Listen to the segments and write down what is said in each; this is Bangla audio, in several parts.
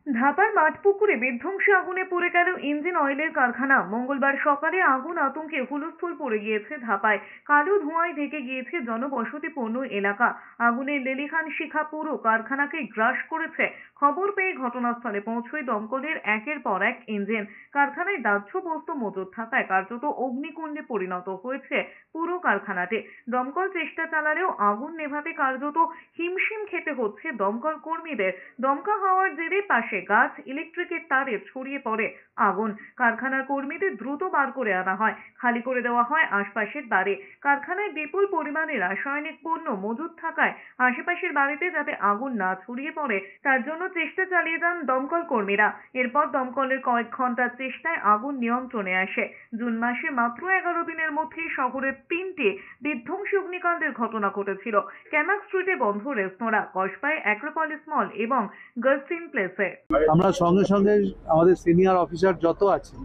ধাপার মাঠপুকুরে বিধ্বংসী আগুনে পুড়ে গেল ইঞ্জিন অয়েলের কারখানা। মঙ্গলবার সকালে আগুন আতঙ্কে হুলস্থুল পড়ে গিয়েছে ধাপায়। কালো ধোঁয়ায় ঢেকে গিয়েছে জনবসতিপূর্ণ এলাকা। আগুনের লেলিহান শিখা পুরো কারখানাকে গ্রাস করেছে। খবর পেয়ে ঘটনাস্থলে পৌঁছয় দমকলের একের পর এক ইঞ্জিন। কারখানায় দাহ্য বস্তু মজুত থাকায় কার্যত অগ্নিকুণ্ডে পরিণত হয়েছে পুরো কারখানাটি। দমকল চেষ্টা চালালেও আগুন নেভাতে কার্যত হিমশিম খেতে হচ্ছে দমকল কর্মীদের। দমকা হওয়ার জেরে পাশে গাছ, ইলেকট্রিকের তারে ছড়িয়ে পড়ে আগুন। কারখানার কর্মীদের দ্রুত বার করে আনা হয়, খালি করে দেওয়া হয় আশপাশের বাড়ি। কারখানায় বিপুল পরিমাণে রাসায়নিক পণ্য মজুত থাকায় আশেপাশের বাড়িতে যাতে আগুন না ছড়িয়ে পড়ে তার জন্য চেষ্টা চালিয়ে যান দমকল কর্মীরা। এরপর দমকলের কয়েক ঘন্টার চেষ্টায় আগুন নিয়ন্ত্রণে আসে। জুন মাসে মাত্র 11 দিনের মধ্যে শহরের 3টে বিধ্বংসী অগ্নিকাণ্ডের ঘটনা ঘটেছিল। ক্যামাক স্ট্রিটে বন্ধ রেস্তোরাঁ, কসবায় অ্যাক্রোপলিস মল এবং গার্সিন প্লেসে। আমরা সঙ্গে সঙ্গে আমাদের সিনিয়র অফিসার যত আছে,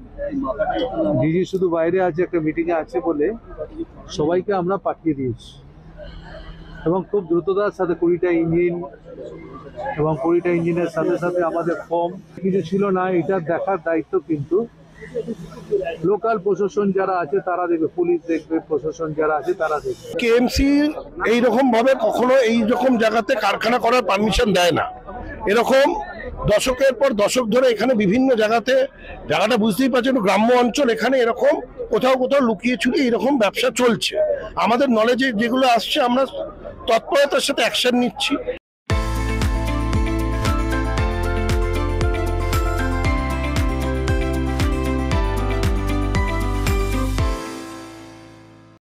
ডিজি শুধু বাইরে আছে, একটা মিটিংয়ে আছে বলে সবাইকে আমরা পাঠিয়ে দিয়েছি এবং খুব দ্রুততার সাথে 20টা ইঞ্জিন এবং 20টা ইঞ্জিনের সাথে সাথে আমাদের ফর্ম কিছু ছিল না। এটা দেখার দায়িত্ব কিন্তু লোকাল প্রশাসন যারা আছে তারা দেখবে, পুলিশ দেখবে, প্রশাসন যারা আছে তারা দেখবে। কেএমসি এইরকম ভাবে কখনো এই রকম জায়গাতে কারখানা করার পারমিশন দেয় না। এরকম দশকের পর দশক ধরে এখানে বিভিন্ন জায়গাটা বুঝতেই পারছেন, গ্রাম্য অঞ্চল, এখানে এরকম কোথাও কোথাও লুকিয়ে ছুড়িয়ে এরকম ব্যবসা চলছে। আমাদের নলেজে যেগুলো আসছে আমরা তৎপরতার সাথে অ্যাকশন নিচ্ছি।